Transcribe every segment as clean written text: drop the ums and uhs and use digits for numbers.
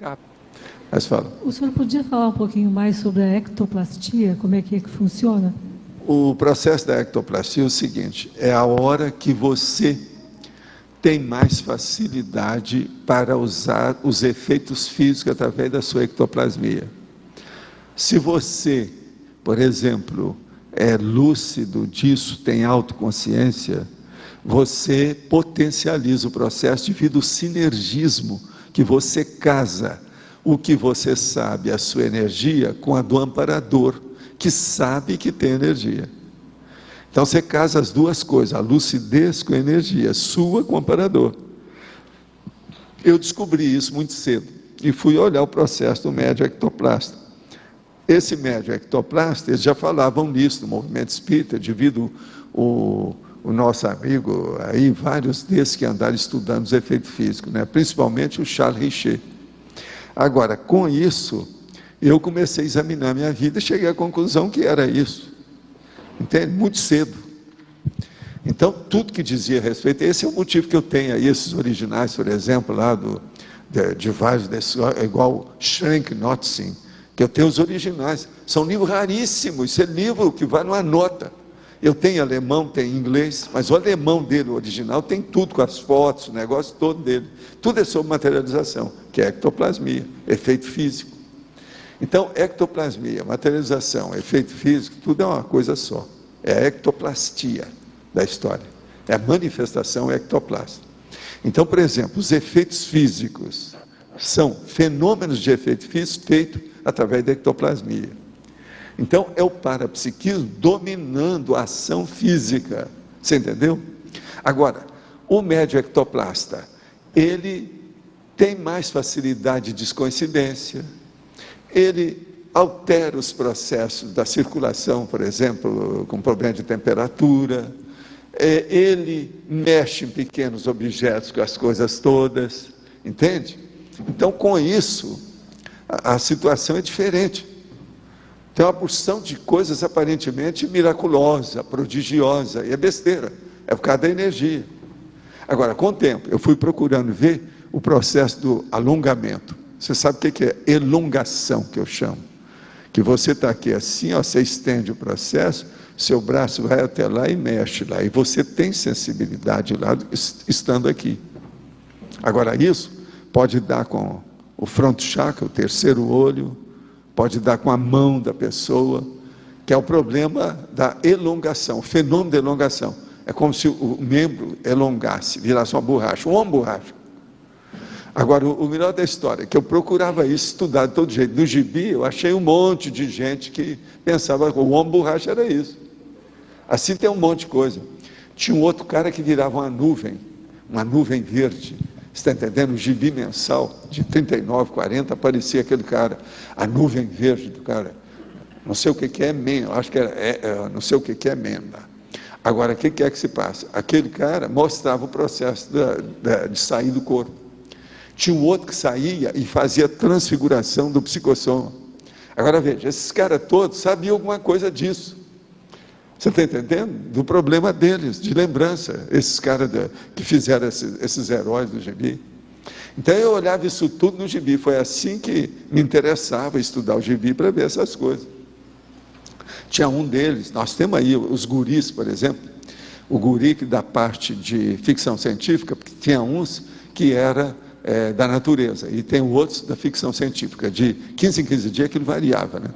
capa. Mas fala. O senhor podia falar um pouquinho mais sobre a ectoplastia? Como é que funciona? O processo da ectoplastia é o seguinte: é a hora que você tem mais facilidade para usar os efeitos físicos através da sua ectoplasmia. Se você, por exemplo, é lúcido disso, tem autoconsciência, você potencializa o processo devido ao sinergismo que você casa o que você sabe, a sua energia, com a do amparador, que sabe que tem energia. Então você casa as duas coisas, a lucidez com a energia, sua com o amparador. Eu descobri isso muito cedo e fui olhar o processo do médium ectoplasta. Esse médium ectoplasta, eles já falavam nisso no movimento espírita, devido o nosso amigo, aí vários desses que andaram estudando os efeitos físicos, né? Principalmente o Charles Richer. Agora, com isso, eu comecei a examinar minha vida e cheguei à conclusão que era isso. Entende? Muito cedo. Então, tudo que dizia a respeito, esse é o motivo que eu tenho aí, esses originais, por exemplo, lá de vários desses, igual Schrenk Notzing, que eu tenho os originais, são livros raríssimos, esse é livro que vai numa nota. Eu tenho alemão, tenho inglês, mas o alemão dele, o original, tem tudo com as fotos, o negócio todo dele. Tudo é sobre materialização, que é ectoplasmia, efeito físico. Então, ectoplasmia, materialização, efeito físico, tudo é uma coisa só. É a ectoplastia da história. É a manifestação ectoplástica. Então, por exemplo, os efeitos físicos são fenômenos de efeito físico feitos através da ectoplasmia. Então, é o parapsiquismo dominando a ação física. Você entendeu? Agora, o médium ectoplasta, ele tem mais facilidade de descoincidência, ele altera os processos da circulação, por exemplo, com problema de temperatura, ele mexe em pequenos objetos, com as coisas todas, entende? Então, com isso, a situação é diferente. Tem uma porção de coisas aparentemente miraculosa, prodigiosa, e é besteira, é por causa da energia. Agora, com o tempo, eu fui procurando ver o processo do alongamento. Você sabe o que é elongação, que eu chamo? Que você está aqui assim, ó, você estende o processo, seu braço vai até lá e mexe lá, e você tem sensibilidade lá, estando aqui. Agora, isso pode dar com o fronto chakra, o terceiro olho, pode dar com a mão da pessoa, que é o problema da elongação, o fenômeno da elongação. É como se o membro elongasse, virasse uma borracha, uma borracha. Agora, o melhor da história, que eu procurava isso, estudar de todo jeito. No gibi, eu achei um monte de gente que pensava que o homem borracha era isso. Assim tem um monte de coisa. Tinha um outro cara que virava uma nuvem verde. Você está entendendo? O gibi mensal, de 39, 40, aparecia aquele cara, a nuvem verde do cara. Não sei o que é Menda, acho que não sei o que é Menda. Agora, o que é que se passa? Aquele cara mostrava o processo de sair do corpo. Tinha um outro que saía e fazia transfiguração do psicossoma. Agora veja, esses caras todos sabiam alguma coisa disso. Você está entendendo? Do problema deles, de lembrança, esses caras que fizeram esses heróis do gibi. Então eu olhava isso tudo no gibi, foi assim que me interessava estudar o gibi para ver essas coisas. Tinha um deles, nós temos aí os guris, por exemplo, o guri que da parte de ficção científica, porque tinha uns que era da natureza, e tem outros da ficção científica, de 15 em 15 dias aquilo variava, né?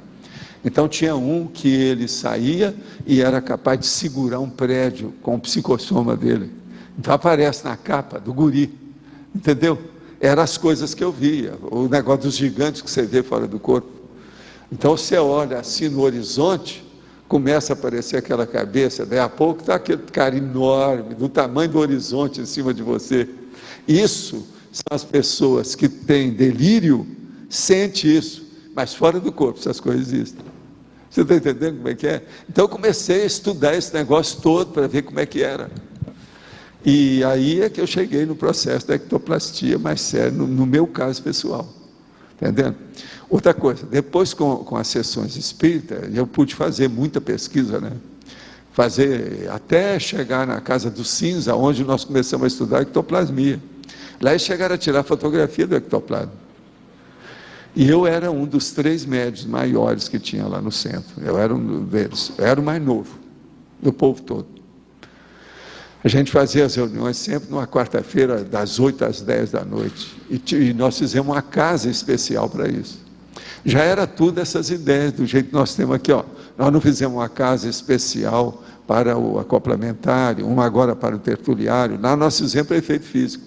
Então tinha um que ele saía e era capaz de segurar um prédio com o psicossoma dele. Então aparece na capa do guri, entendeu? Eram as coisas que eu via, o negócio dos gigantes que você vê fora do corpo. Então você olha assim no horizonte, começa a aparecer aquela cabeça, daí a pouco está aquele cara enorme, do tamanho do horizonte em cima de você. Isso são as pessoas que têm delírio, sente isso, mas fora do corpo essas coisas existem. Você está entendendo como é que é? Então eu comecei a estudar esse negócio todo para ver como é que era. E aí é que eu cheguei no processo da ectoplastia mais sério, no meu caso pessoal. Entendendo? Outra coisa, depois com as sessões espíritas, eu pude fazer muita pesquisa, né? Fazer até chegar na casa do cinza, onde nós começamos a estudar ectoplasmia. Lá eles chegaram a tirar fotografia do ectoplasma. E eu era um dos 3 médios maiores que tinha lá no centro. Eu era um deles. Eu era o mais novo do povo todo. A gente fazia as reuniões sempre numa quarta-feira, das 8 às 10 da noite. E nós fizemos uma casa especial para isso. Já era tudo essas ideias, do jeito que nós temos aqui, ó. Nós não fizemos uma casa especial para o acoplamentário, uma agora para o tertuliário. Lá nós fizemos para efeito físico.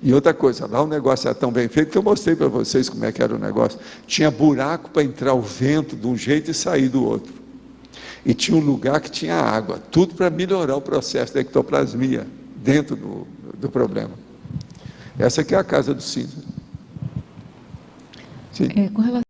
E outra coisa, lá o negócio era tão bem feito que eu mostrei para vocês como é que era o negócio. Tinha buraco para entrar o vento de um jeito e sair do outro. E tinha um lugar que tinha água, tudo para melhorar o processo da ectoplasmia dentro do problema. Essa aqui é a casa do Cícero. Com relação